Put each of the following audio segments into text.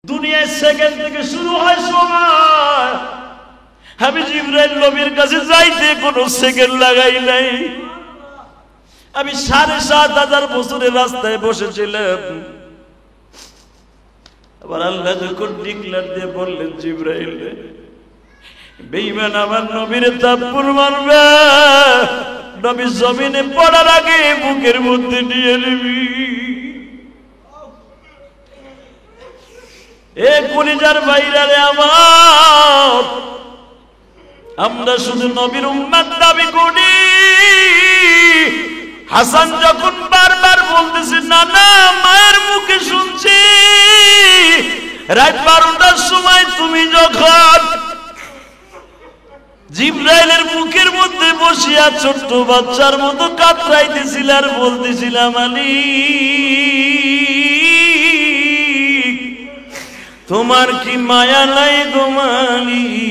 দুনিয়ায় সেকেন্ড থেকে শুরু হয় সময়। আমি জিবরাইল নবীর কাছে যাইতে কোনো সেকেন্ড লাগাই নাই। আমি ৭,৫০০ বছরের রাস্তায় বসেছিলাম। আবার আল্লাহ যখন ডিক্লার দিয়ে বললেন, জিবরাইল বেঈমান আমার নবীর থাপ্পড় মারবে, নবী জমিনে পড়ার আগে বুকের মধ্যে নিয়ে নিবি। এ কলিজার ভাইরা রে আমার, আমরা শুধু নবীর উম্মত দাবি করি। হাসান যখন বারবার বলতেছে, না না মায়ের মুখে শুনছি, রাত ১২টার সময় তুমি যখন জিবরাইলের মুখের মধ্যে বসিয়া ছোট্ট বাচ্চার মতো কাতরাইতেছিল আর বলতেছিলাম, আলী তোমার কি মায়া নাই গো মালিক।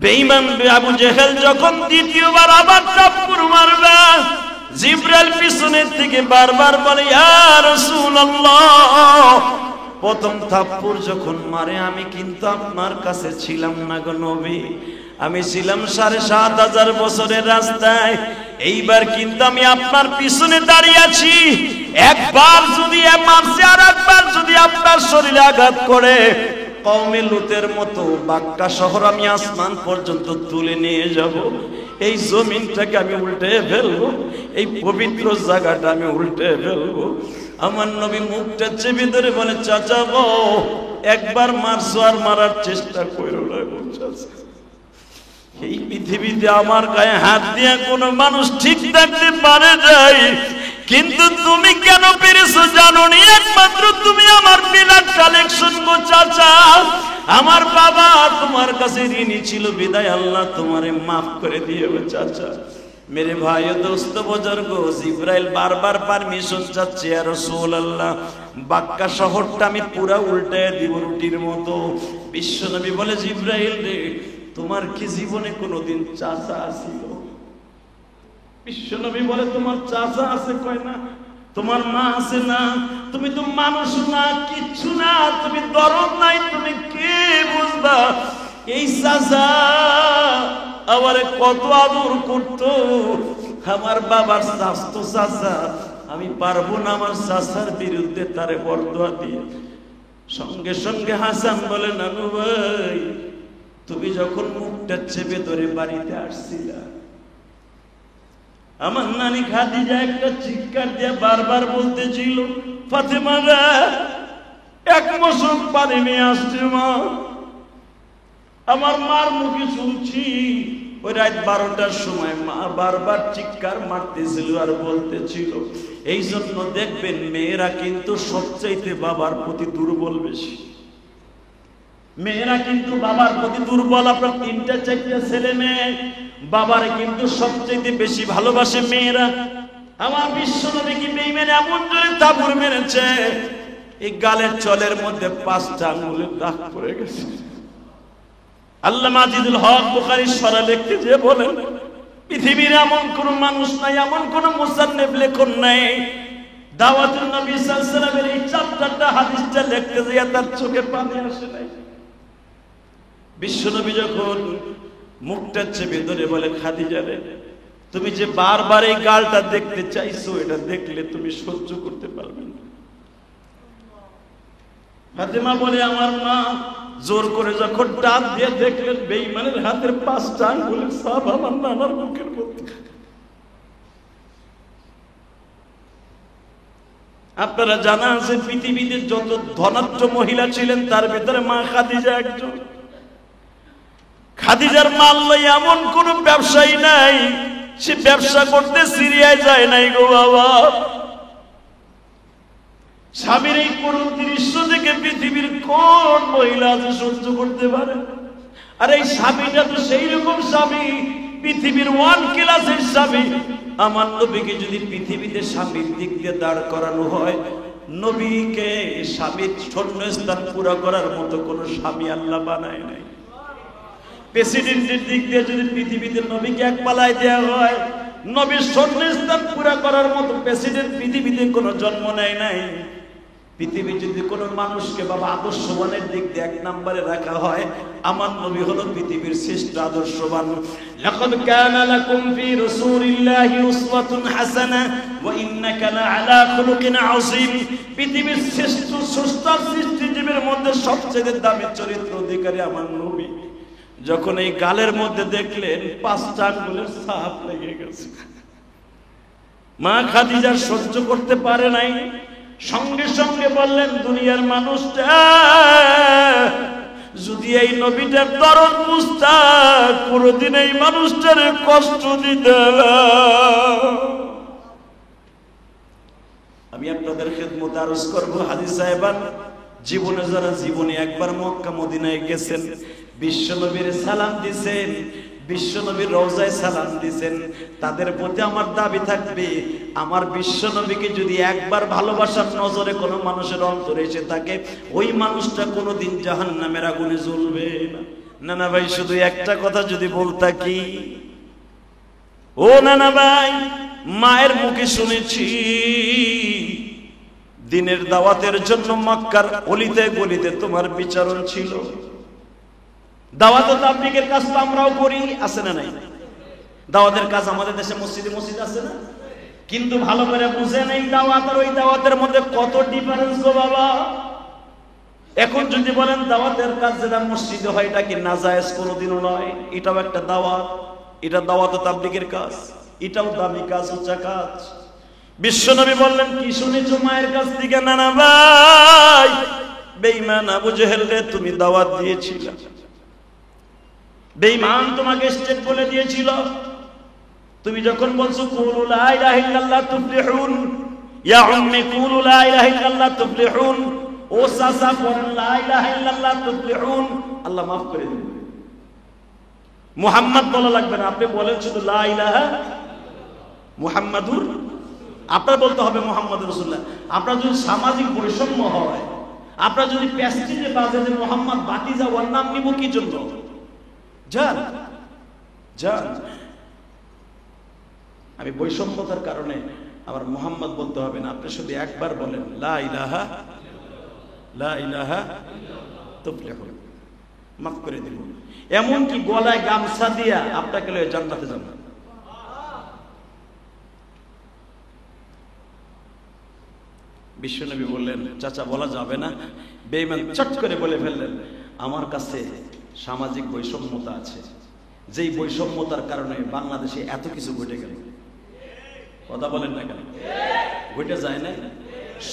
বেঈমান আবু জেহেল যখন দ্বিতীয়বার আবার থাপ্পড় মারবে, জিবরাইল পিছনের থেকে বারবার বলে, ইয়া রাসূলুল্লাহ, প্রথম থাপ্পড় যখন মারে আমি কিন্তু আপনার কাছে ছিলাম না গো নবী, আমি ছিলাম ৭,৫০০ বছরের রাস্তায়। এইবার কিন্তু আমি আপনার পিছনে দাঁড়িয়ে আছি। একবার যদি মারছে আর একবার যদি আপনার শরীরে আঘাত করে, কওমে লুতের মতো বাক্কা শহর আমি আসমান পর্যন্ত তুলে নিয়ে যাব। এই জমিনটাকে আমি উল্টে ফেলবো, এই পবিত্র জায়গাটা আমি উল্টে ফেলবো। আমার নবী মুখটা চেপে ধরে বলে, চাচা গো, একবার মারছো আর মারার চেষ্টা করো না গো চাচা। এই পৃথিবীতে আমার গায়ে হাত দিয়ে কোনো মানুষ ঠিক থাকতে পারে নাই, কিন্তু তুমি কেন পেরেছো জানো নি? একমাত্র তুমি আমার ব্লাড কালেকশন গো চাচা। আমার বাবা তোমার কাছে ঋণী ছিল, বিদায় আল্লাহ তোমারে মাফ করে দিয়ে গো চাচা। মেরে ভাই ও দোস্ত বুজুর্গ, জিবরাইল বারবার পারমিশন চাচ্ছে, ইয়া রাসূলুল্লাহ বাক্কা শহরটা আমি পুরা উল্টায় দিব রুটির মতো। বিশ্বনবী বলে, জিবরাইল রে, তোমার কি জীবনে কোনোদিন চাচা আসিল? বিশ্বনবী বলে, তোমার চাচা আছে? কয় না। তোমার মা আছে? না। তুমি তো মানুষ না, কিচ্ছু না, তুমি দরদ নাই, তুমি কে বুঝবা? এই চাচা আমারে কত আদর করতো, আমার বাবার স্বাস্থ্য চাচা, আমি পারবো না আমার চাচার বিরুদ্ধে তারে বরদোয়া দিয়ে। সঙ্গে সঙ্গে হাসান বলে, নানু ভাই, তুমি যখন মুখটা চেপে ধরে বাড়িতে আসছিলা, আমার নানি খাদিজা একটা চিৎকার দিয়ে বারবার বলতেছিল, ফাতেমা রে, এক মশক পানি নিয়ে আসছে মা। আমার মার মুখে শুনছি, ওই রাত ১২টার সময় মা বারবার চিৎকার মারতেছিল আর বলতেছিল। এই জন্য দেখবেন মেয়েরা কিন্তু সবচাইতে বাবার প্রতি দুর্বল বেশি। মেয়েরা কিন্তু বাবার প্রতি দুর্বল। আপনার ৩-৪টা ছেলে মেয়ে, বাবারে কিন্তু সবচেয়ে বেশি ভালোবাসে মেয়েরা। আমার বিশ্বনবী কি বেঈমান এমন জোরে থাপ্পড় মেরেছে, এই গালের চলের মধ্যে ৫টা আঙ্গুলের দাগ পড়ে গেছে। আল্লামা মাজিদুল হক বুখারীর শরহ লিখতে যে বলেন, পৃথিবীর এমন কোন মানুষ নাই, এমন কোন মুসান্নিফ লেখক নাই, দাওয়াতুন নবী সাল্লাল্লাহু আলাইহি ওয়াসাল্লামের এই চ্যাপ্টারটা হাদিসটা লিখতে গিয়ে তার চোখে পানি আসে নাই। বিশ্বনবী যখন মুখটা চেপে ধরে বলে, খাদিজা রে, তুমি যে বারবার এই গালটা দেখতে চাইছো, এটা দেখলে তুমি সহ্য করতে পারবে না। ফাতেমা বলে, আমার মা জোর করে যখন টান দিয়ে দেখলেন বেঈমানের হাতের ৫টা আঙ্গুলের ছাপ আমার নানার মুখের মধ্যে। আপনারা জানা আছে, পৃথিবীতে যত ধনাঢ্য মহিলা ছিলেন তার ভিতরে মা খাদিজা একজন। খাদিজার মাল এমন কোন ব্যবসায়ী নাই, সে ব্যবসা করতে সিরিয়ায় যায় নাই গো বাবা। স্বামীর এই করুণ দৃশ্য থেকে পৃথিবীর কোন মহিলা আছে সহ্য করতে পারে? আর এই স্বামীটা তো সেই রকম স্বামী, পৃথিবীর 1 ক্লাসের স্বামী। আমার নবীকে যদি পৃথিবীতে স্বামীর দিক দিয়ে দাঁড় করানো হয়, নবীকে স্বামীর শূন্যস্থান পুরো করার মতো কোন স্বামী আল্লাহ বানায় নাই। প্রেসিডেন্টের দিক দিয়ে যদি পৃথিবীতে নবীকে এক পালায় দেওয়া হয়, নবীর স্বপ্নস্থান পুরা করার মতো প্রেসিডেন্ট পৃথিবীতে কোনো জন্ম নেয় নাই। পৃথিবী যদি কোনো মানুষকে বাবা আদর্শবানের দিক দিয়ে এক নম্বরে রাখা হয়, আমার নবী হলো পৃথিবীর শ্রেষ্ঠ আদর্শবান। লাকাদ কানা লাকুম ফি রাসূলিল্লাহি উসওয়াতুন হাসানাহ ওয়া ইন্নাকা লাআলা খুলুকিন আযীম। পৃথিবীর শ্রেষ্ঠ সৃষ্টিজীবের মধ্যে সবচেয়ে দামি চরিত্র অধিকারী আমার নবী। যখন এই গালের মধ্যে দেখলেন 5টা আঙ্গুলের ছাপ লেগে গেছে, মা খাদিজা সহ্য করতে পারে নাই, সঙ্গে সঙ্গে বললেন, দুনিয়ার মানুষটা যদি এই নবীটার দরদ বুঝতা কোনদিন এই মানুষটারে কষ্ট দিতে না। আমি আপনাদের খেদমতে আরজ করবো, হাজী সাহেবান জীবনে যারা জীবনে একবার মক্কা মদিনায় গেছেন, বিশ্বনবীর সালাম দিছেন, বিশ্বনবীর রওজায় সালাম দিছেন, তাদের প্রতি আমার দাবি থাকবে, আমার বিশ্বনবীকে যদি একবার ভালোবাসার নজরে কোনো মানুষের অন্তরে এসে থাকে, ওই মানুষটা কোনোদিন জাহান্নামের আগুনে জ্বলবে না। নানা ভাই শুধু একটা কথা যদি বলতা কি, ও নানা ভাই, মায়ের মুখে শুনেছি দিনের দাওয়াতের জন্য মক্কার অলিতে গলিতে তোমার বিচরণ ছিল। দাওয়াত ও তাবলীগের কাজ তো আমরাও করি, আছে না নাই? দাওয়াতের কাজ আমাদের দেশে মসজিদে মসজিদ আছে না? কিন্তু ভালো করে বুঝে নেই দাওয়াত আর ওই দাওয়াতের মধ্যে কত ডিফারেন্স গো বাবা। এখন যদি বলেন দাওয়াতের কাজ যেটা মসজিদে হয় এটা কি নাজায়েজ? কোনোদিনও নয়। এটাও একটা দাওয়াত, এটা দাওয়াত ও তাবলীগের কাজ, এটাও দামি কাজ, উঁচা কাজ। বিশ্বনবী বললেন, কি শুনেছো মায়ের কাছ থেকে? নানা ভাই, বেঈমান আবু জেহেল রে তুমি দাওয়াত দিয়েছিলা, বেঈমান তোমাকে স্টেট বলে দিয়েছিল। তুমি যখন বলছো কুলু লা ইলাহা ইল্লাল্লাহ তুফলিহুন, ইয়া উম্মি কুলু লা ইলাহা ইল্লাল্লাহ তুফলিহুন, ও চাচা বলেন লা ইলাহা ইল্লাল্লাহ তুফলিহুন, আল্লাহ মাফ করে দিবেন। মুহাম্মদ বলা লাগবে না, আপনি বলেন শুধু লা ইলাহা মুহাম্মাদুর, আপনার বলতে হবে মুহাম্মদ রাসূলুল্লাহ। আপনার যদি সামাজিক বৈষম্য হয়, আপনার যদি প্যাস্টিজে বাজে যে মুহাম্মদ বাতিজা, ওর নাম নিব কি জন্য? জান জান, আমি বৈষম্যতার কারণে আমার মুহাম্মদ বলতে হবে না, আপনি শুধু একবার বলেন লা ইলাহা লা ইলাহা তুফলিহুন, মাফ করে দিব। এমনকি গলায় গামছা দিয়া আপনাকে লয়ে জান্নাতে যাবেন। বিশ্বনবী বললেন, চাচা বলা যাবে না। বেঈমান চট করে বলে ফেললেন, আমার কাছে সামাজিক বৈষম্যতা আছে, যেই বৈষম্যতার কারণে বাংলাদেশে এত কিছু ঘটে গেল। কথা বলেন না কেন? ঘটে যায় না,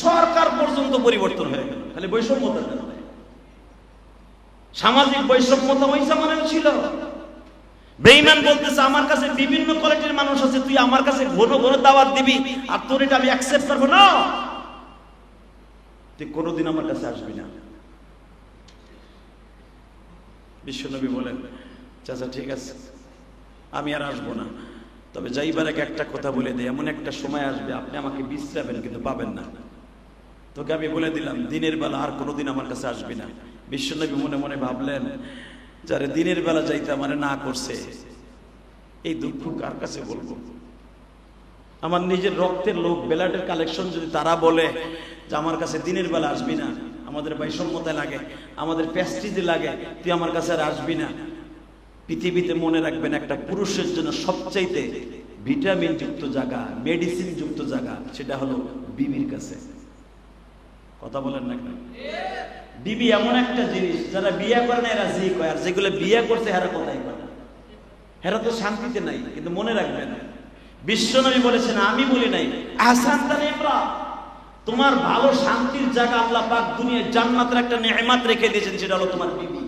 সরকার পর্যন্ত পরিবর্তন হয়ে গেল খালি বৈষম্যতার কারণে। সামাজিক বৈষম্যতা ওই জামানায় ছিল। বেঈমান বলতেছে, আমার কাছে বিভিন্ন কোয়ালিটির মানুষ আছে, তুই আমার কাছে ঘন ঘন দাওয়াত দিবি আর তোর এটা আমি অ্যাকসেপ্ট করবো না, তুই কোনোদিন আমার কাছে আসবি না। বিশ্বনবী বলেন, চাচা ঠিক আছে, আমি আর আসবো না, তবে যাইবার আগে একটা কথা বলে দিই, এমন একটা সময় আসবে আপনি আমাকে বিশ্রাবেন কিন্তু পাবেন না। তোকে আমি বলে দিলাম, দিনের বেলা আর কোনোদিন আমার কাছে আসবি না। বিশ্বনবী মনে মনে ভাবলেন, যারা দিনের বেলা যাইতে আমার না করছে, এই দুঃখ কার কাছে বলবো? আমার নিজের রক্তের লোক, ব্লাডের কালেকশন যদি তারা বলে যে আমার কাছে দিনের বেলা আসবি না, আমাদের বৈষম্যতায় লাগে, আমাদের প্যাস্টিজে লাগে, তুই আমার কাছে আর আসবি না। পৃথিবীতে মনে রাখবেন, একটা পুরুষের জন্য সবচাইতে ভিটামিন যুক্ত জায়গা, মেডিসিন যুক্ত জায়গা, সেটা হলো বিবির কাছে। কথা বলেন না কেন? বিবি এমন একটা জিনিস, যারা বিয়ে করে না এরা জি কয়, আর যেগুলো বিয়ে করছে হেরা কথাই কয়, হেরা তো শান্তিতে নাই। কিন্তু মনে রাখবেন, বিশ্বনবী বলেছেন, আমি বলি নাই, আহসানতা নেমরা, তোমার ভালো শান্তির জায়গা আল্লাহ পাক দুনিয়ায় জান্নাতের একটা নেয়ামত রেখে দিয়েছেন, সেটা হলো তোমার বিবি।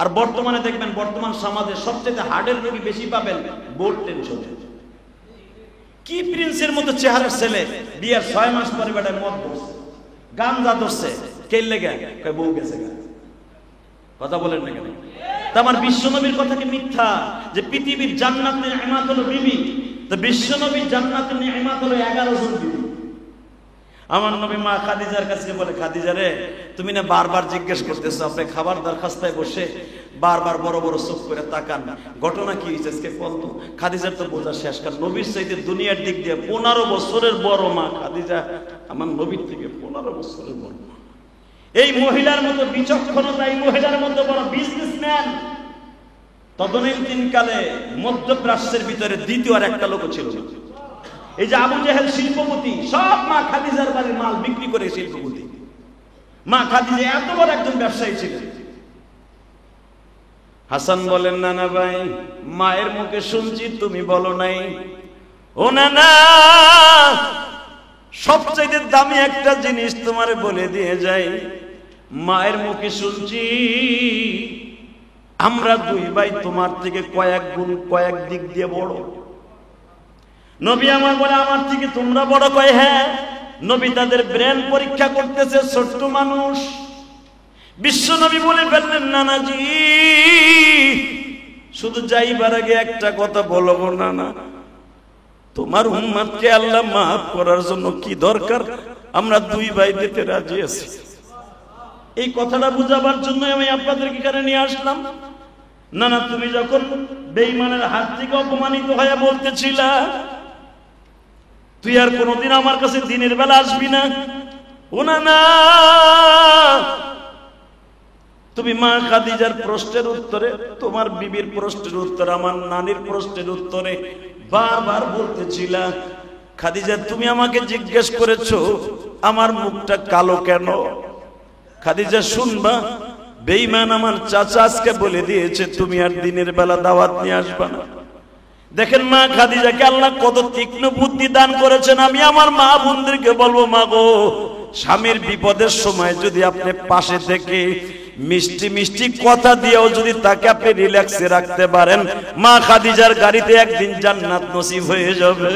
আর বর্তমানে দেখবেন, বর্তমান সমাজে সবচেয়ে হার্টের রোগী বেশি পাবেন বোর্ড টেনশন। কি প্রিন্সের মতো চেহারার ছেলে, বিয়ের 6 মাস পরে বেটায় মদ ধরছে, গাঞ্জা ধরছে, কে লেগে কয় বউ গেছে। কথা বলেন না কেন? তা আমার বিশ্বনবীর কথা কি মিথ্যা যে পৃথিবীর জান্নাতের নেয়ামত হলো বিবি? তো বিশ্বনবীর জান্নাতের নেয়ামত হলো 11 জন বিবি। আমার নবী মা খাদিজার কাছে বলে, খাদিজা রে, তুমি না বারবার জিজ্ঞেস করতেছো, আপনি খাবার দরখাস্তায় বসে বারবার বড় বড় চোখ করে তাকান। ঘটনা কি হয়েছে আজকে বলতো? খাদিজার তো বোঝা শেষ, কারণ নবীর চাইতে দুনিয়ার দিক দিয়ে 15 বছরের বড় মা খাদিজা, আমার নবীর থেকে 15 বছরের বড় মা। এই মহিলার মতো বিচক্ষণতা, এই মহিলার মতো বড় বিজনেসম্যান তদনীতিন কালে মধ্যপ্রাচ্যের ভিতরে দ্বিতীয় আর একটা লোক ছিল। এই যে আবু জেহেল শিল্পপতি, সব মা খাদিজার বাড়ির মাল বিক্রি করে শিল্পপতি। মা খাদিজা এত বড় একজন ব্যবসায়ী ছিলেন। হাসান বলেন, নানা ভাই, মায়ের মুখে শুনছি তুমি বলো নাই। ও নানা, সবচেয়ে দামি একটা জিনিস তোমারে বলে দিয়ে যাই, মায়ের মুখে শুনছি আমরা দুই ভাই তোমার থেকে কয়েক গুণ কয়েক দিক দিয়ে বড়। নবী আমার বলে, আমার থেকে তোমরা বড়? কয় হ্যাঁ। নবী তাদের ব্রেন পরীক্ষা করতেছে, ছোট্ট মানুষ। বিশ্ব নবী বলে ফেললেন, নানাজি শুধু যাইবার আগে একটা কথা বলবো নানা, তোমার উম্মতকে আল্লাহ মাফ করার জন্য কি দরকার আমরা দুই ভাই দিতে রাজি আছি। এই কথাটা বুঝাবার জন্য আমি আপনাদের এখানে নিয়ে আসলাম। নানা, তুমি যখন বেঈমানের হাত থেকে অপমানিত হয়ে বলতেছিলা তুই আর কোনোদিন আমার কাছে দিনের বেলা আসবি না, ও নানা, তুমি মা খাদিজার প্রশ্নের উত্তরে, তোমার বিবির প্রশ্নের উত্তরে, আমার নানির প্রশ্নের উত্তরে বারবার বলতেছিলা, খাদিজা তুমি আমাকে জিজ্ঞেস করেছো আমার মুখটা কালো কেন? খাদিজা শুনবা, বেঈমান আমার চাচা আজকে বলে দিয়েছে তুমি আর দিনের বেলা দাওয়াত নিয়ে আসবা না। দেখেন মা খাদিজাকে আল্লাহ কত তীক্ষ্ণ বুদ্ধি দান করেছেন। আমি আমার মা বোনদেরকে বলবো, মা গো, স্বামীর বিপদের সময় যদি আপনি পাশে থেকে মিষ্টি মিষ্টি কথা দিয়েও যদি তাকে আপনি রিল্যাক্সে রাখতে পারেন, মা খাদিজার গাড়িতে একদিন জান্নাত নসিব হয়ে যাবে।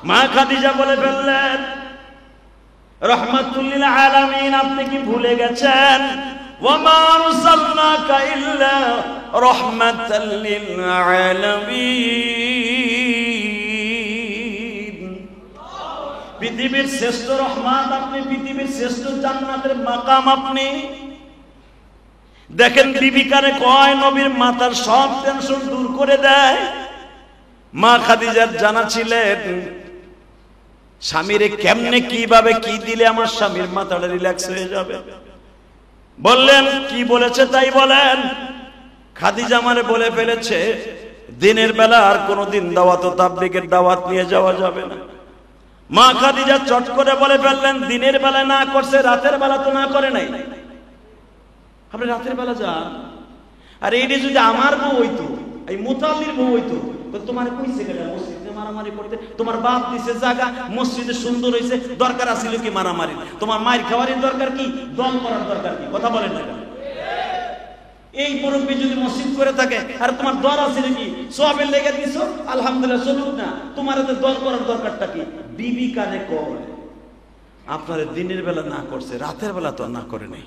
মা খাদিজা বলে ফেললেন, রাহমাতুল লিল আলামিন, আপনি কি ভুলে গেছেন? ওয়া মা আরসালনাকা ইল্লা রাহমাতাল লিল আলামিন। পৃথিবীর শ্রেষ্ঠ রহমত আপনি, পৃথিবীর শ্রেষ্ঠ জান্নাতের মাকাম আপনি। দেখেন বিবিকারে কয় নবীর মাথার সব টেনশন দূর করে দেয়। মা খাদিজার জানা ছিলেন স্বামীরে কেমনে কিভাবে কি দিলে আমার স্বামীর মাথাটা রিল্যাক্স হয়ে যাবে। বললেন, কি বলেছে তাই বলেন। খাদিজা আমারে বলে ফেলেছে দিনের বেলা আর কোনোদিন দাওয়াত ও তাবলীগের দাওয়াত নিয়ে যাওয়া যাবে না। মা খাদিজা চট করে বলে ফেললেন, দিনের বেলা না করছে, রাতের বেলা তো না করে নাই, আপনি রাতের বেলা যান। আর এইটা যদি আমার বউ হইতো, এই মুতাল্লির বউ হইতো, তোমার কইছে গেলে মসজিদে মারামারি করতে, তোমার বাপ দিছে জায়গা, মসজিদে সুন্দর হইছে, দরকার আছিল কি মারামারি? তোমার মায়ের খাওয়ারের দরকার কি? দল করার দরকার কি? কথা বলেন না। এই মুরব্বী যদি মসজিদ করে থাকে আর তোমার দর আছে নাকি, সওয়াবের লেগে দিছো, আলহামদুলিল্লাহ, চলুক না, তোমার এত দল করার দরকারটা কি? বিবি কানে কয় আপনার দিনের বেলা না করছে, রাতের বেলা তো না করে নাই।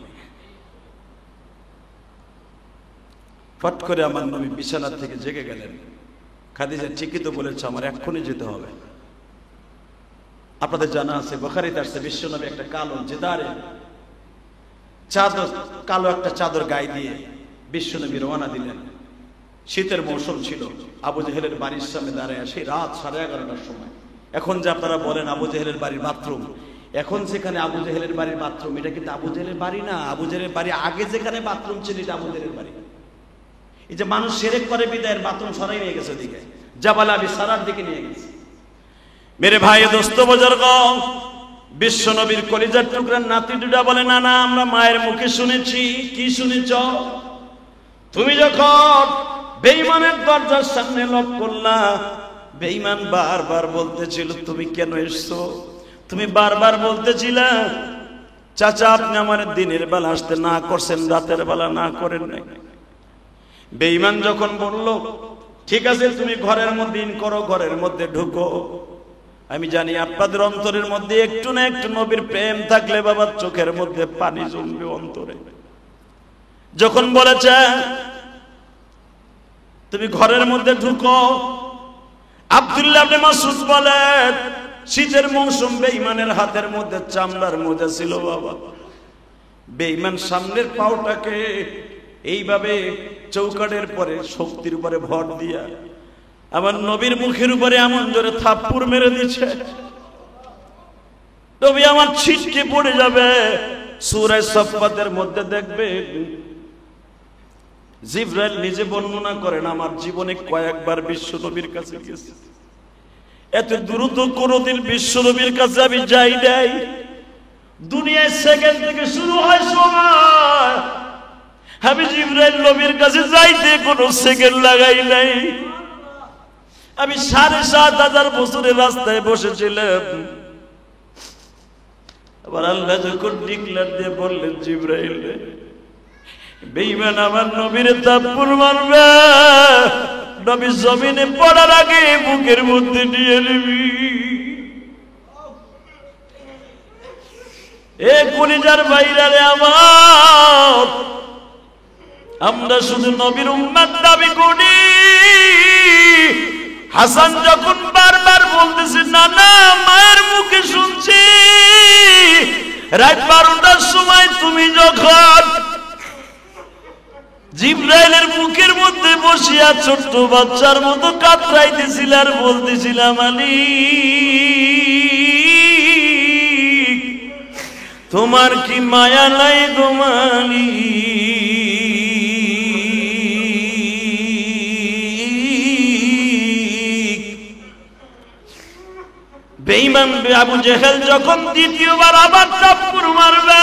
ফট করে আমার নবী বিছানা থেকে জেগে গেলেন। খাদিজা ঠিকই তো বলেছে, আমার এক্ষুনি যেতে হবে। আপনাদের জানা আছে বুখারীতে আসছে, বিশ্বনবী একটা কালো জেদারে চাদর, কালো একটা চাদর গায়ে দিয়ে বিশ্বনবী রওনা দিলেন। শীতের মৌসুম ছিল। আবু জেহেলের বাড়ির সামনে দাঁড়ায় সেই রাত 11:30টার সময়। এখন যে আপনারা বলেন আবু জেহেলের বাড়ির বাথরুম, এখন যেখানে আবু জেহেলের বাড়ির বাথরুম, এটা কিন্তু আবু জেহেলের বাড়ি না। আবু জেহেলের বাড়ি আগে যেখানে বাথরুম ছিল এটা আবু জেহেলের বাড়ি। এই যে মানুষ শিরক করে বিদায়ের বাথরুম সরাই নিয়ে গেছে ওদিকে, জাবাল আবি সারার দিকে নিয়ে গেছে। মেরে ভাই দোস্ত বুজুর্গ, বিশ্ব নবীর কলিজার টুকরা নাতি দুটা বলে, না না, আমরা মায়ের মুখে শুনেছি। কি শুনেছ? তুমি যখন বেঈমানের দরজার সামনে লক করলা, বেঈমান বারবার বলতেছিল তুমি কেন এসছো? তুমি বারবার বলতেছিলা চাচা আপনি আমার দিনের বেলা আসতে না করছেন, রাতের বেলা না করেন নাই। বেঈমান যখন বলল ঠিক আছে তুমি ঘরের মধ্যে ইন করো, ঘরের মধ্যে ঢুকো, আমি জানি আপনাদের অন্তরের মধ্যে একটু না একটু নবীর প্রেম থাকলে বাবা চোখের মধ্যে পানি জমবে অন্তরে। যখন বলেছে তুমি ঘরের মধ্যে ঢুকো, আব্দুল্লাহ ইবনে মাসউদ বলেন শীতের মৌসুম, বেঈমানের হাতের মধ্যে চামড়ার মোজা ছিল বাবা। বেঈমান সামনের পাওটাকে এইভাবে চৌকাঠের পরে শক্তির উপরে ভর দিয়া আমার নবীর মুখের উপরে এমন জোরে থাপ্পড় মেরে দিচ্ছে, নবী আমার ছিটকে পড়ে যাবে। সূরা সাফফাতের মধ্যে দেখবে জিবরাইল নিজে বর্ণনা করেন, আমার জীবনে কয়েকবার বিশ্ব নবীর কাছে গেছি, এত দ্রুত কোনদিন বিশ্ব নবীর কাছে আমি যাই নাই। দুনিয়ায় সেকেন্ড থেকে শুরু হয় সময়, আমি জিবরাইল নবীর কাছে যাইতে কোনো সেকেন্ড লাগাই নাই। আমি ৭,৫০০ বছরের রাস্তায় বসেছিলাম। আবার আল্লাহ যখন ডিক্লার দিয়ে বললেন, জিবরাইল বেঈমান আমার নবীর থাপ্পড় মারবে, নবী জমিনে পড়ার আগে বুকের মধ্যে নিয়ে নিবি। এ কলিজার বাইরে আমার, আমরা শুধু নবীর উম্মত দাবি করি। হাসান যখন বারবার বলতেছে, না না মায়ের মুখে শুনছি, রাত 12টার সময় তুমি যখন জিবরাইলের মুখের মধ্যে বসিয়া ছোট্ট বাচ্চার মতো কাতরাইতেছিল আর বলতেছিলাম, মালিক তোমার কি মায়া নাই গো মালিক। বেঈমান আবু জেহেল যখন দ্বিতীয়বার আবার থাপ্পড় মারবে,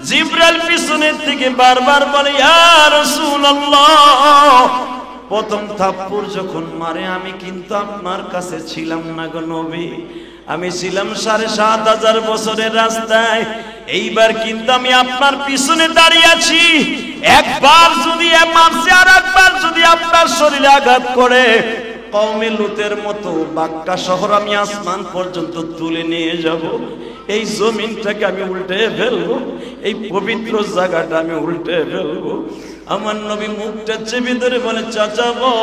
জিবরাইল পিছনের থেকে বারবার বলে, ইয়া রাসূলুল্লাহ, প্রথম থাপ্পড় যখন মারে আমি কিন্তু আপনার কাছে ছিলাম না গো নবী, আমি ছিলাম ৭,৫০০ বছরের রাস্তায়। এইবার কিন্তু আমি আপনার পিছনে দাঁড়িয়ে আছি, একবার যদি মারছে আর একবার যদি আপনার শরীরে আঘাত করে, কওমে লুতের মতো বাক্কা শহর আমি আসমান পর্যন্ত তুলে নিয়ে যাব। এই জমিনটাকে আমি উল্টে ফেলবো, এই পবিত্র জায়গাটা আমি উল্টে ফেলবো। আমার নবী মুখটা চেপে ধরে বলে, চাচা গো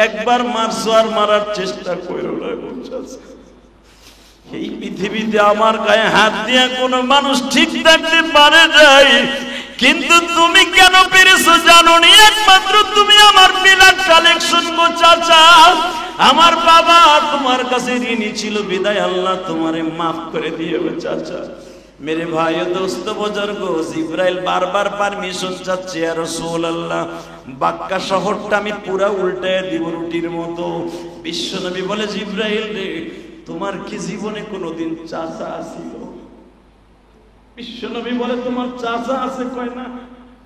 একবার মারছো আর মারার চেষ্টা করো না গো চাচা। এই পৃথিবীতে আমার গায়ে হাত দিয়ে কোনো মানুষ ঠিক থাকতে পারে নাই, কিন্তু তুমি কেন পেরেছো জানো নি? একমাত্র তুমি আমার ব্লাড কালেকশন গো চাচা। আমার বাবা তোমার কাছে ঋণী ছিল, বিদায় আল্লাহ তোমারে মাফ করে দিও চাচা। মেরে ভাই ও দোস্ত বুজুর্গ, জিবরাইল বারবার পারমিশন চাচ্ছে, ইয়া রাসূলুল্লাহ বাক্কা শহরটা আমি পুরা উল্টায় দিব রুটির মতো। বিশ্বনবী বলে, জিবরাইল রে তোমার কি জীবনে কোনোদিন চাচা ছিল? বিশ্বনবী বলে, তোমার চাচা আছে কয় না,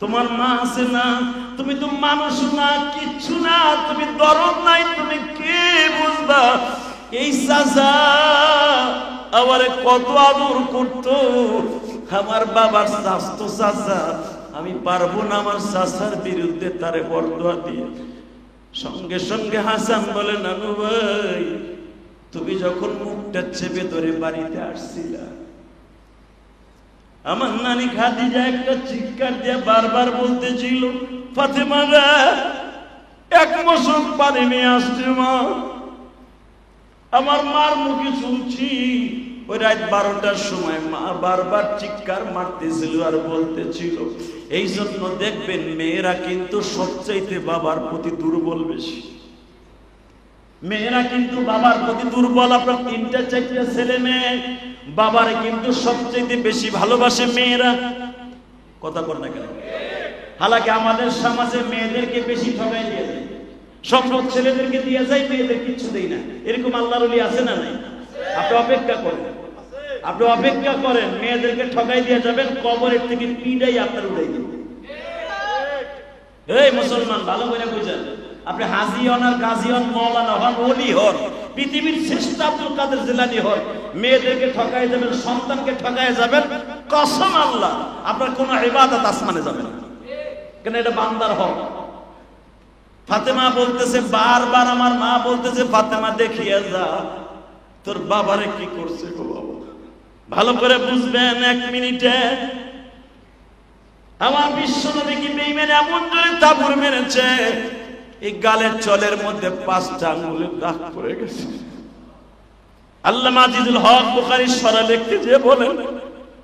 তোমার মা আছে না, তুমি তো মানুষ না, কিচ্ছু না, তুমি দরদ নাই, তুমি কে বুঝবা? এই চাচা আমারে কত আদর করতো, আমার বাবার স্বাস্থ্য চাচা, আমি পারবো না আমার চাচার বিরুদ্ধে তারে বরদোয়া দিয়ে। সঙ্গে সঙ্গে হাসান বলে, নানু ভাই তুমি যখন মুখটা চেপে ধরে বাড়িতে আসছিলা, আমার নানি খাদিজা একটা চিৎকার দিয়ে বারবার বলতেছিল, ফাতেমা রে এক মশক পানি নিয়ে আসছে মা। আমার মার মুখে শুনছি ওই রাত 12টার সময় মা বারবার চিৎকার মারতেছিল আর বলতেছিল। এই জন্য দেখবেন মেয়েরা কিন্তু সবচাইতে বাবার প্রতি দুর্বল বেশি। মেয়েরা কিন্তু বাবার প্রতি দুর্বল। আপনার 3-4 ছেলে মেয়ে, বাবারে কিন্তু সবচেয়ে বেশি ভালোবাসে মেয়েরা। কথা বল না কেন? হালাকি আমাদের সমাজে মেয়েদেরকে বেশি ঠকাই দিয়ে যায়, সম্পদ ছেলেদেরকে দিয়ে যায়, মেয়েদের কিচ্ছু দেয় না। এরকম আল্লাহর ওলি আছে না নাই? আপনি অপেক্ষা করেন, আপনি অপেক্ষা করেন, মেয়েদেরকে ঠকাই দিয়ে যাবেন, কবরের থেকে পিডাই আপনার উড়াই দিবে। এই মুসলমান ভালো করে বুঝেন, আপনি হাজি হন আর গাজী হন, মওলানা হন, ওলি হন, পৃথিবীর শ্রেষ্ঠ আব্দুল কাদের জিলানী হন, মেয়েদেরকে ঠকাই যাবেন, সন্তানকে ঠকাই যাবেন, কসম আল্লাহ আপনার কোনো ইবাদত আসমানে যাবে না। কেন? এটা বান্দার হক। ফাতেমা বলতেছে বারবার, আমার মা বলতেছে, ফাতেমা দেখিয়ে যা তোর বাবারে কি করছে গো বাবা। ভালো করে বুঝবেন, 1 মিনিটে আমার বিশ্বনবী কি বেঈমান এমন জোরে থাপ্পড় মেরেছে, এই গালের চলের মধ্যে 5টা আঙ্গুলের দাগ পড়ে গেছে। আল্লামা আজিজুল হক বুখারী শরহ লিখতে যে বলেন,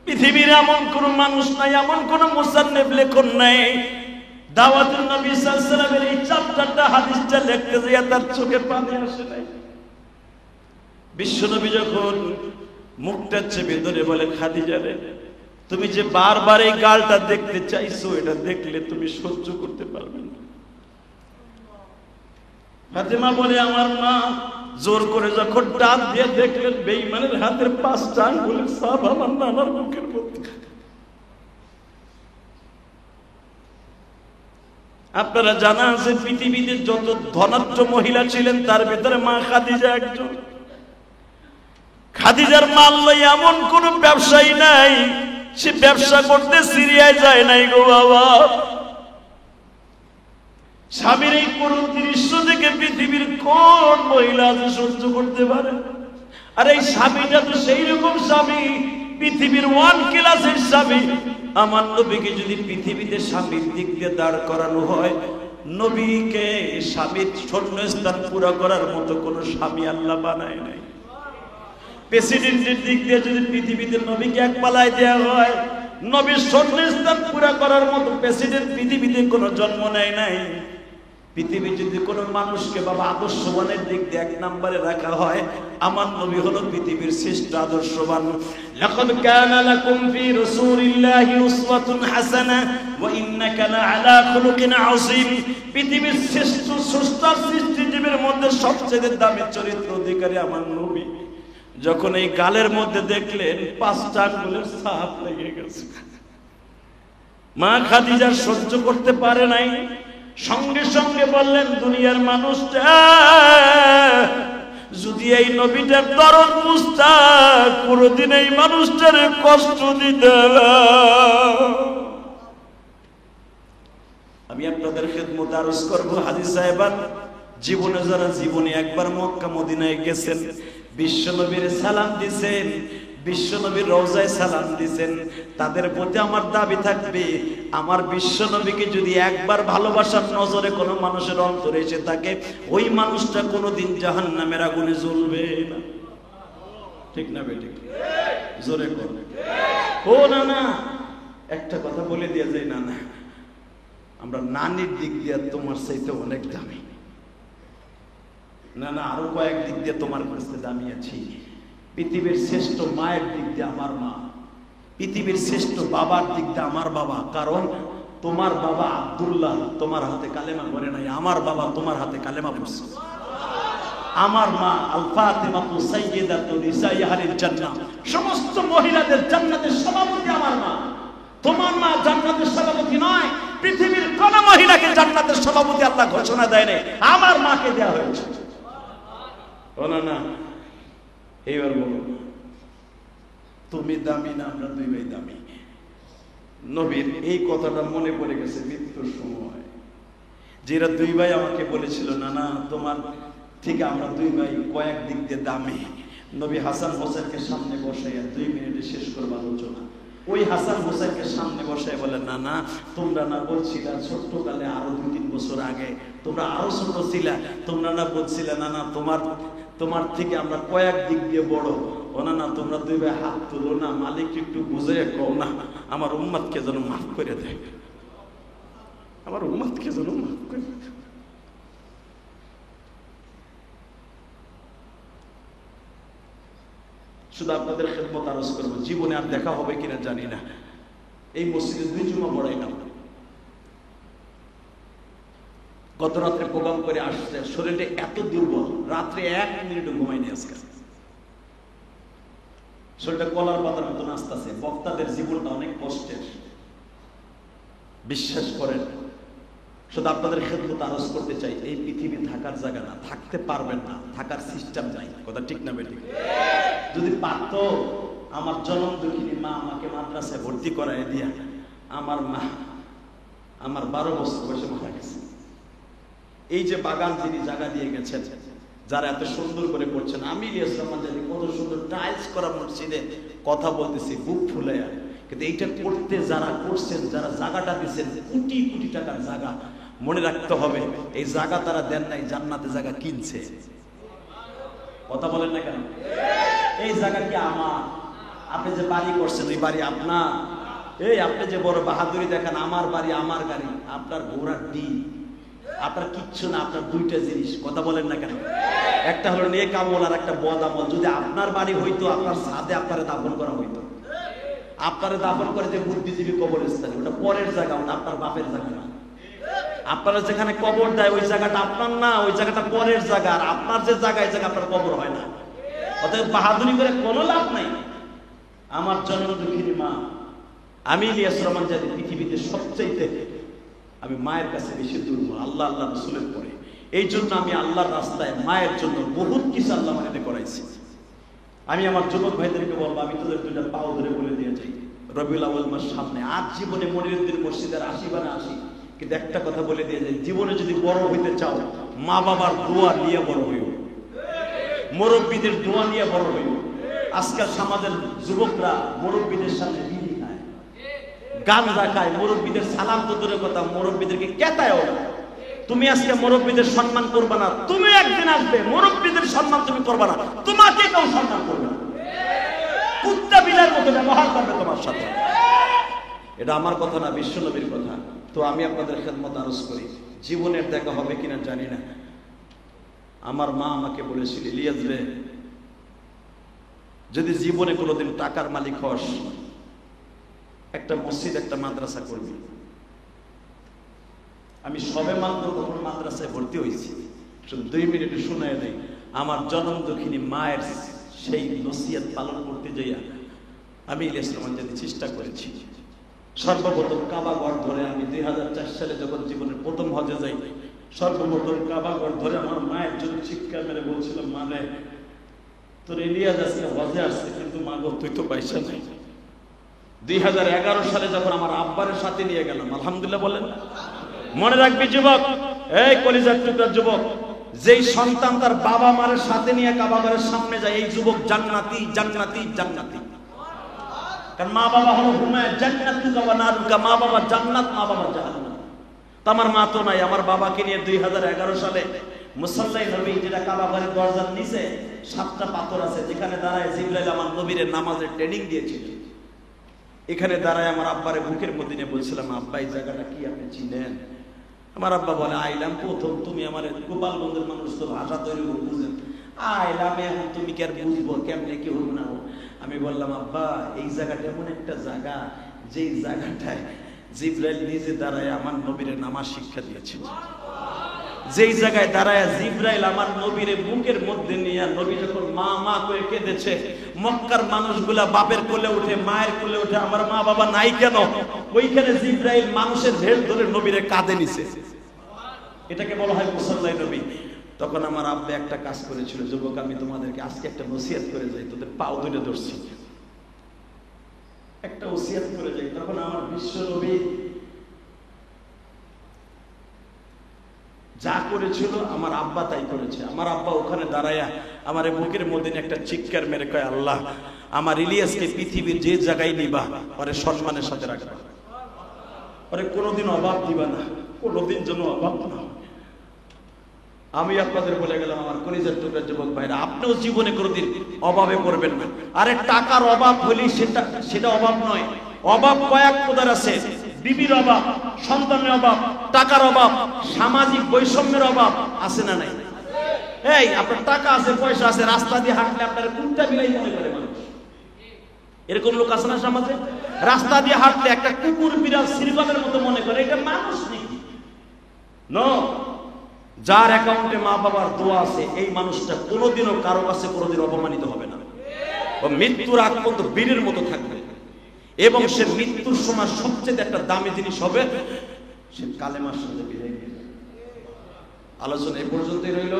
পৃথিবীর এমন কোন মানুষ নাই, এমন কোন মুসান্নিফ লেখক নাই দাওয়াতুন নবী সাল্লাল্লাহু আলাইহি ওয়াসাল্লামের এই চ্যাপ্টারটা হাদিসটা লিখতে গিয়ে তার চোখে পানি আসে নাই। বিশ্বনবী যখন মুখটা চেপে ধরে বলে, খাদিজা রে, তুমি যে বারবার এই গালটা দেখতে চাইছো, এটা দেখলে তুমি সহ্য করতে পারবে না। ফাতেমা বলে, আমার মা জোর করে যখন টান দিয়ে দেখলেন বেঈমানের হাতের 5টা আঙ্গুলের ছাপ আমার নানার মুখের মধ্যে। আপনারা জানা আছে পৃথিবীতে যত ধনাঢ্য মহিলা ছিলেন তার ভিতরে মা খাদিজা একজন। খাদিজার মাল লই এমন কোন ব্যবসায়ী নাই সে ব্যবসা করতে সিরিয়ায় যায় নাই গো বাবা। স্বামীর এই করুণ দৃশ্য থেকে পৃথিবীর কোন মহিলা যে সহ্য করতে পারে? আর এই স্বামীটা তো সেই রকম স্বামী, পৃথিবীর 1 ক্লাসের স্বামী। আমার নবীকে যদি পৃথিবীতে স্বামীর দিক দিয়ে দাঁড় করানো হয়, নবীকে স্বামীর শূন্যস্থান পুরো করার মতো কোন স্বামী আল্লাহ বানায় নাই। প্রেসিডেন্টের দিক দিয়ে যদি পৃথিবীতে নবীকে এক পালায় দেওয়া হয়, নবীর শূন্যস্থান পুরো করার মতো প্রেসিডেন্ট পৃথিবীতে কোনো জন্ম নেয় নাই। পৃথিবী যদি কোনো মানুষকে বাবা আদর্শবানের দিক দিয়ে 1 নম্বরে রাখা হয়, আমার নবী হলো পৃথিবীর শ্রেষ্ঠ আদর্শবান। লাকাদ কানা লাকুম ফি রাসূলিল্লাহি উসওয়াতুন হাসানাহ ওয়া ইন্নাকা লাআলা খুলুকিন আযীম। পৃথিবীর শ্রেষ্ঠ স্রষ্টার সৃষ্টিজীবের মধ্যে সবচেয়ে দামি চরিত্র অধিকারী আমার নবী। যখন এই গালের মধ্যে দেখলেন 5টা আঙ্গুলের ছাপ লেগে গেছে, মা খাদিজা সহ্য করতে পারে নাই। সঙ্গে সঙ্গে বললেন, দুনিয়ার মানুষটা যদি এই নবীটার দরদ বুঝতা, কোনদিন এই মানুষটার কষ্ট দিত না। আমি আপনাদের খেদমতে আরজ করব, হাজী সাহেবান জীবনে যারা জীবনে একবার মক্কা মদিনায় গেছেন, বিশ্বনবীর সালাম দিয়েছেন, বিশ্বনবীর রওজায় সালাম দিয়েছেন, তাদের প্রতি আমার দাবি থাকবে, আমার বিশ্বনবীকে যদি একবার ভালোবাসার নজরে কোনো মানুষের অন্তরে এসে থাকে, ওই মানুষটা কোনোদিন জাহান্নামের আগুনে জ্বলবে না। ঠিক না বেঠিক? জোরে করবে। ও না না, একটা কথা বলে দিয়ে যায়, না না, আমরা নানির দিক দিয়ে তোমার চাইতে অনেক দামি, না না আরো কয়েক দিক দিয়ে তোমার কাছে দামি আছি। পৃথিবীর শ্রেষ্ঠ মায়ের দিক দিয়ে আমার মা, পৃথিবীর শ্রেষ্ঠ বাবার দিক দিয়ে আমার বাবা। কারণ তোমার বাবা আব্দুল্লাহ তোমার হাতে কালেমা পড়ে নাই, আমার বাবা তোমার হাতে কালেমা পড়ছে। আমার মা আল ফাতিমাতু সাইয়্যিদাতু নিসাই আহলিল জান্নাহ, সমস্ত মহিলাদের জান্নাতের সভাপতি আমার মা। তোমার মা জান্নাতের সভাপতি নয়, পৃথিবীর কোন মহিলাকে জান্নাতের সভাপতি আল্লাহ ঘোষণা দেয় নাই, আমার মাকে দেওয়া হয়েছে। ও না না, এইবার বলো, তুমি দামি না আমরা দুই ভাই দামি? নবীর এই কথাটা মনে পড়ে গেছে মৃত্যুর সময়, যেটা দুই ভাই আমাকে বলেছিল, না না তোমার থেকে আমরা দুই ভাই কয়েক দিক দিয়ে দামি। নবী হাসান হোসেনকে সামনে বসাইয়া 2 মিনিটে শেষ করবার আলোচনা। ওই হাসান হোসেনকে সামনে বসায় বলে, না না তোমরা না বলছিলা ছোট্টকালে আরো 2-3 বছর আগে তোমরা আরো ছোট ছিলা, তোমরা না বলছিলে না না তোমার থেকে আমরা কয়েক দিক দিয়ে বড়। ও না না তোমরা দুই ভাই হাত তুলো না, মালিক একটু বুঝে কও না, আমার উম্মতকে যেন মাফ করে দেয়, আমার উম্মতকে যেন মাফ করে দেয়। শুধু আপনাদের খেদমত আরজ করবো, জীবনে আর দেখা হবে কিনা জানি না। এই মসজিদে 2 জুমা পড়াইলাম, গত রাত্রে প্রোগ্রাম করে আসছে, শরীরটা এত দুর্বল, রাত্রে 1 মিনিটও ঘুমাইনি আজকে, শরীরটা কলার পাতার মতো নাচতেছে। বক্তাদের জীবনটা অনেক কষ্টের, বিশ্বাস করেন। শুধু আপনাদের খেদমত আরজ করতে চাই, এই পৃথিবী থাকার জায়গা না, থাকতে পারবেন না, থাকার সিস্টেম নাই। কথা ঠিক না বেঠিক? যদি পারতো, আমার জনম দুঃখিনী মা আমাকে মাদ্রাসায় ভর্তি করাই দিয়া, আমার মা আমার 12 বছর বয়সে মারা গেছে। এই যে বাগান যিনি জায়গা দিয়ে গেছেন, যারা এত সুন্দর করে করছেন, আমি ইসলাম জানি কত সুন্দর টাইলস করা মসজিদে কথা বলতেছি বুক ফুলাইয়া, কিন্তু এইটা করতে যারা করছেন, যারা জায়গাটা দিচ্ছেন, কোটি কোটি টাকার জায়গা, মনে রাখতে হবে এই জায়গা তারা দেন নাই, জান্নাতে জায়গা কিনছে। কথা বলেন না কেন? এই জায়গা কি আমার? আপনি যে বাড়ি করছেন, ওই বাড়ি আপনার? এই আপনি যে বড় বাহাদুরি দেখেন, আমার বাড়ি আমার গাড়ি, আপনার ঘোড়ার ডিম, আপনার কিচ্ছু না, আপনার দুইটা জিনিস, কথা বলেন না কেন? একটা হলো নেক আমল আর একটা বদ আমল। যদি আপনার বাড়ি হইতো, আপনার ছাদে আপনারা দাফন করা হইতো। আপনারা দাফন করে যে বুদ্ধিজীবী কবরস্থানে, ওটা পরের জায়গা, ওটা আপনার বাপের জায়গা না। আপনারা যেখানে কবর দেয় ওই জায়গাটা আপনার না, ওই জায়গাটা পরের জায়গা। আর আপনার যে জায়গায় জায়গা আপনার কবর হয় না। অতএব বাহাদুরি করে কোনো লাভ নাই। আমার জন্ম দুঃখিনী মা, আমি ইলিয়াস রহমান জানি পৃথিবীতে সবচেয়ে আমি মায়ের কাছে বেশি দুর্বল, আল্লাহ আল্লাহ রাসূলের পরে। এই জন্য আমি আল্লাহর রাস্তায় মায়ের জন্য বহুত কিছু আল্লাহ মানে করাইছি। আমি আমার যুবক ভাইদেরকে বলবো, আমি তোদের দুইটা পাও ধরে বলে দিয়ে যাই, রবিউল আউয়াল মাস সামনে, আজ জীবনে মনিরুদ্দিন মসজিদের 80 বারে 80, কিন্তু একটা কথা বলে দিয়ে যাই, জীবনে যদি বড় হইতে চাও, মা বাবার দোয়া নিয়ে বড় হইও, মুরব্বীদের দোয়া নিয়ে বড় হইও। আজকাল সমাজের যুবকরা মুরব্বীদের সামনে বিড়ি খায়, গাঁজা খায়, মুরব্বীদের সালাম তো দূরের কথা, মুরব্বীদেরকে কেতায়ও না। তুমি আজকে মুরব্বীদের সম্মান করবা না, তুমি একদিন আসবে মুরব্বীদের সম্মান তুমি করবা না, তোমাকে কেউ সম্মান করবে না, কুত্তা বিড়ালের মতো ব্যবহার করবে তোমার সাথে। এটা আমার কথা না, বিশ্ব নবীর কথা। তো আমি আপনাদের খেদমত আরজ করি, জীবনের দেখা হবে কিনা জানি না। আমার মা আমাকে বলেছিল, ইলিয়াস রে, যদি জীবনে কোনোদিন টাকার মালিক হস, একটা মসজিদ একটা মাদ্রাসা করবি। আমি সবে মাত্র তখন মাদ্রাসায় ভর্তি হয়েছি, শুধু 2 মিনিটে শোনায় দেয়। আমার জনম দুঃখিনী মায়ের সেই নসিহত পালন করতে যাইয়া আমি ইলিয়াস রহমান জানি চেষ্টা করেছি। সর্বপ্রথম কাবাগড় ধরে আমি 2004 সালে যখন জীবনের প্রথম হজে যাই, সর্বপ্রথম কাবাগড় ধরে আমার মায়ের জন্য চিৎকার মেরে বলছিলাম, মা রে, তোর ইলিয়াস আজকে হজে আসছে, কিন্তু মা গো তুই তো পয়সা নাই। 2011 সালে যখন আমার আব্বারের সাথে নিয়ে গেলাম, আলহামদুলিল্লাহ বলেন। মনে রাখবি যুবক, এই কলিজার টুকরার যুবক, যেই সন্তান তার বাবা মায়ের সাথে নিয়ে কাবাগরের সামনে যায়, এই যুবক জান্নাতি জান্নাতি জান্নাতি। কারণ মা বাবা হলো হুমায় জান্নাতুকা ওয়া নারুকা, মা বাবা জান্নাত, মা বাবা জাহান্নাম। তো আমার মা তো নাই, আমার বাবাকে নিয়ে 2011 সালে মুসাল্লাই নবী, যেটা কাবাগরের দরজার নিচে 7টা পাথর আছে, যেখানে দাঁড়ায় জিবরাইল আমার নবীর নামাজের ট্রেনিং দিয়েছিল, এখানে দাঁড়ায় আমার আব্বারে বুকের মধ্যে নিয়ে বলছিলাম, আব্বা এই জায়গাটা কি আপনি চিনেন? আমার আব্বা বলে, আইলাম প্রথম, তুমি আমার গোপালগঞ্জের মানুষ, তো ভাষা তৈরি বুঝেন, আইলাম, এখন তুমি কি আর বুঝবো, কেমনে কি হবো না। আমি বললাম, আব্বা এই জায়গাটা এমন একটা জায়গা, যেই জায়গাটায় জিবরাইল নিজে দাঁড়ায় আমার নবীর নামাজ শিক্ষা দিয়েছিল, যেই জায়গায় দাঁড়ায় জিবরাইল আমার নবীর বুকের মধ্যে নিয়ে, নবী যখন মা মা করে কেঁদেছে, মক্কার মানুষগুলা বাপের কোলে উঠে, মায়ের কোলে উঠে, আমার মা বাবা নাই কেন, ওইখানে জিবরাইল মানুষের ভেড় ধরে নবীরে কাঁদে নিছে। এটাকে বলা হয় মুসাল্লাই নবী। তখন আমার আব্বা একটা কাজ করেছিল, যুবক আমি তোমাদেরকে আজকে একটা নসিহত করে যাই, তোদের পাও ধরে ধরছি, একটা ওসিয়ত করে যাই। তখন আমার বিশ্ব নবী যা করেছিল আমার আব্বা তাই করেছে। আমার আব্বা ওখানে দাঁড়ায়া আমার বুকের মধ্যে একটা চিৎকার মেরে কয়, আল্লাহ আমার ইলিয়াসকে পৃথিবীর যে জায়গায় নিবা, ওরে সম্মানের সাথে রাখবা, ওরে কোনোদিন অভাব দিবা না, কোনোদিন যেন অভাব না। আমি আপনাদের বলে গেলাম, আমার কলিজার টুকরার যুবক ভাইরা, আপনিও জীবনে কোনোদিন অভাবে পড়বেন না। আরে টাকার অভাব হলেই সেটা অভাব নয়। অভাব কয়েক প্রকার আছে, বিবির অভাব, সন্তানের অভাব, টাকার অভাব, সামাজিক বৈষম্যের অভাব আছে না নাই? এই আপনার টাকা আছে, পয়সা আছে, রাস্তা দিয়ে হাঁটলে আপনার কুত্তা বিলাই মনে করে মানুষ, এরকম লোক আছে না সমাজে? রাস্তা দিয়ে হাঁটলে একটা কুকুর বিড়াল শ্রীগণের মতো মনে করে, এটা মানুষ নাকি? নো, যার অ্যাকাউন্টে মা বাবার দোয়া আছে, এই মানুষটা কোনোদিনও কারো কাছে কোনোদিন অপমানিত হবে না। ও মৃত্যুর আগ পর্যন্ত বীরের মতো থাকবে, এবং সে মৃত্যুর সময় সবচেয়ে একটা দামি জিনিস হবে, সে কালেমার সাথে বিদায় নিয়ে যাবে। আলোচনা এই পর্যন্তই রইল।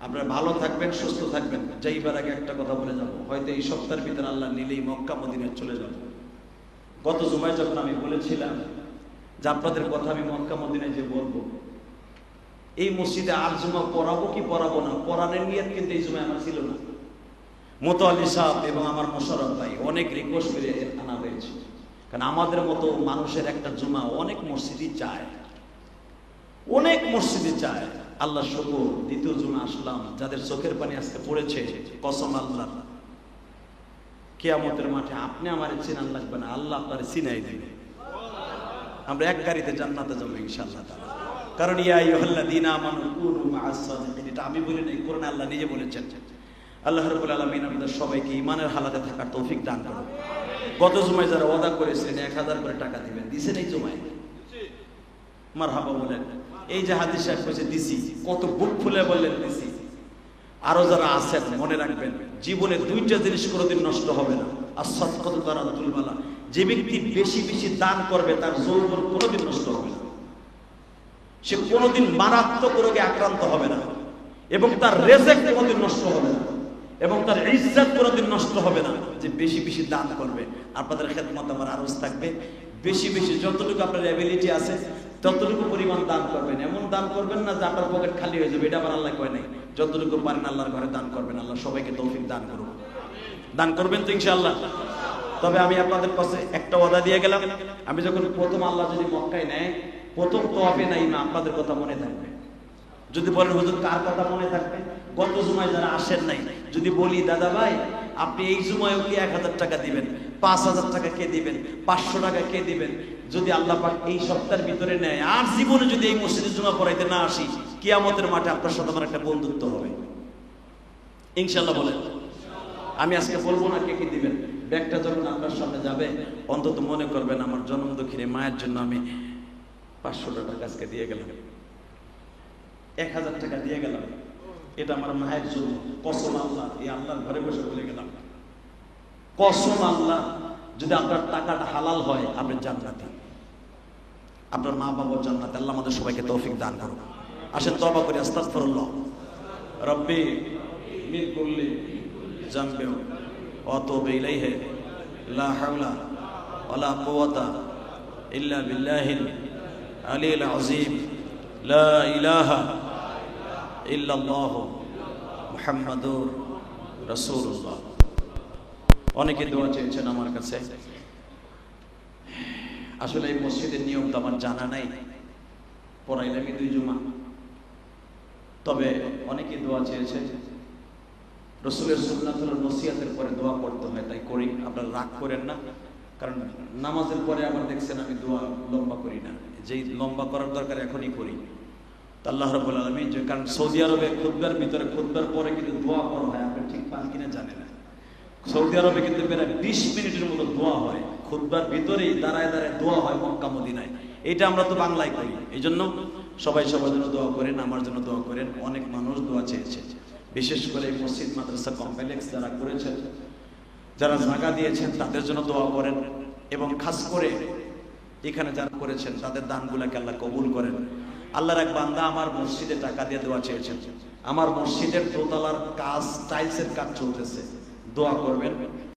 আপনারা ভালো থাকবেন, সুস্থ থাকবেন। যাইবার আগে একটা কথা বলে যাব, হয়তো এই সপ্তাহের ভিতরে আল্লাহ নিলেই মক্কা মদিনায় চলে যাব। গত জুমায় যখন আমি বলেছিলাম যে আপনাদের কথা আমি মক্কা মদিনায় যে বলবো, এই মসজিদে আর জুমা পড়াবো কি পড়াবো না, পড়ানোর নিয়ত কিন্তু এই জুমায় আমার ছিল না। মোতালি সাহেব এবং আমার মোশাররফ ভাই অনেক রিকোয়েস্ট করে আনা হয়েছে, কারণ আমাদের মতো মানুষের একটা জুমা অনেক মসজিদই চায়, অনেক মসজিদে চায়। আল্লাহ শুকর, দ্বিতীয় জুমা আসলাম, যাদের চোখের পানি আজকে পড়েছে, কসম আল্লাহ কিয়ামতের মাঠে আপনি আমারে চিনান লাগবে না, আল্লাহ আপনারে চিনাই দিবে। আমরা এক গাড়িতে জান্নাতে যাবো ইনশাআল্লাহ তাআলা। কারণ ইয়া আইয়ুহাল্লাযীনা আমানু কুনু মা'আস সাদিকিন, এটা আমি বলি নাই, কোরআনে আল্লাহ নিজে বলেছেন। আল্লাহ রাব্বুল আলামিন আমাদের সবাইকে ঈমানের হালাতে থাকার তৌফিক দান করুন। গত জুমায় যারা ওয়াদা করেছিলেন 1000 করে টাকা দিবেন, দিছেন এই জুমায়? মারহাবা বলেন। এই যে হাদিস সাহেব কইছে দিছি, কত বুক ফুলে বললেন দিছি। আরো যারা আছেন মনে রাখবেন, জীবনে দুইটা জিনিস কোনোদিন নষ্ট হবে না। as-সাদকাতু তারাতুল বালা, যে ব্যক্তি বেশি বেশি দান করবে তার যৌবন কোনোদিন নষ্ট হবে না, সে কোনোদিন মারাত্মক রোগে আক্রান্ত হবে না, এবং তার রিজিক কোনোদিন নষ্ট হবে না, এবং তার ইজ্জত কোনোদিন নষ্ট হবে না। যে বেশি বেশি দান করবে। আপনাদের খেদমত আমার আরজ থাকবে, বেশি বেশি যতটুকু আপনার অ্যাবিলিটি আছে ততটুকু পরিমাণ দান করবেন। এমন দান করবেন না যে আপনার পকেট খালি হয়ে যাবে, এটা আবার আল্লাহ কয় নাই। যতটুকু পারেন আল্লাহর ঘরে দান করবেন। আল্লাহ সবাইকে তৌফিক দান করুন। দান করবেন তো ইনশাআল্লাহ। তবে আমি আপনাদের কাছে একটা ওয়াদা দিয়ে গেলাম, আমি যখন প্রথম আল্লাহ যদি মক্কায় নেয়, প্রথম তওয়াফে নাই না, আপনাদের কথা মনে থাকবে। যদি বলেন হুজুর কার কথা মনে থাকবে? গত জুমায় যারা আসেন নাই, যদি বলি দাদা ভাই আপনি এই জুমায়ও কি 1000 টাকা দিবেন, 5000 টাকা কে দিবেন, 500 টাকা কে দিবেন, যদি আল্লাহ পাক এই সপ্তাহের ভিতরে নেয়, আর জীবনে যদি এই মসজিদে জুমা পড়াইতে না আসি, কিয়ামতের মাঠে আপনার সাথে আমার একটা বন্ধুত্ব হবে ইনশাআল্লাহ। বলেন আমি আজকে বলবো না কে কি দিবেন। ব্যাগটা যখন আপনার সামনে যাবে অন্তত মনে করবেন আমার জন্ম দুঃখিনী মায়ের জন্য আমি 500 টাকা আজকে দিয়ে গেলাম, 1000 টাকা দিয়ে গেলাম, এটা আমার মায়ের জন্য। কসম আল্লাহ, এই আল্লাহর ঘরে বসে বলে গেলাম, কসম আল্লাহ, যদি আপনার টাকাটা হালাল হয় আপনি জান্নাতি, আপনার মা বাবার জান্নাতে। আল্লাহ আমাদের সবাইকে তৌফিক দান করুন। আসেন তওবা করি। আস্তাগফিরুল্লাহ রব্বি মিন কুল্লি যামবিন ওয়া আতুবু ইলাইহি লা হাওলা ওয়ালা কুওয়াতা ইল্লা বিল্লাহিল আলিয়্যিল আযীম লা ইলাহা ইল্লাল্লাহ মুহাম্মাদুর রাসূলুল্লাহ। অনেকে দোয়া চেয়েছেন আমার কাছে। আসলে এই মসজিদের নিয়ম তো আমার জানা নাই, পড়াইলাম 2 জুমা। তবে অনেকে দোয়া চেয়েছে। রাসূলের সুন্নাত হলো নসিহতের পরে দোয়া করতে হয়, তাই করি। আপনারা রাগ করেন না, কারণ নামাজের পরে আবার দেখছেন আমি দোয়া লম্বা করি না, যেই লম্বা করার দরকার এখনই করি। আল্লাহ রাব্বুল আলামিন, যে কারণ সৌদি আরবে খুতবার ভিতরে খুতবার পরে কিন্তু দোয়া করা হয়, আপনি ঠিক পান কিনা জানেন না। সৌদি আরবে কিন্তু প্রায় 20 মিনিটের মতো দোয়া হয়, খুতবার ভিতরেই দাঁড়ায় দাঁড়ায় দোয়া হয় মক্কা মদিনায়। এটা আমরা তো বাংলায় করি। এই জন্য সবাই সবার জন্য দোয়া করেন, আমার জন্য দোয়া করেন। অনেক মানুষ দোয়া চেয়েছে, বিশেষ করে মসজিদ মাদ্রাসা কমপ্লেক্স যারা করেছেন, যারা জায়গা দিয়েছেন তাদের জন্য দোয়া করেন, এবং খাস করে এখানে যারা করেছেন তাদের দানগুলোকে আল্লাহ কবুল করেন। আল্লাহর এক বান্দা আমার মসজিদে টাকা দিয়ে দোয়া চেয়েছেন। আমার মসজিদের দোতলার কাজ, টাইলসের কাজ চলতেছে, দোয়া করবেন।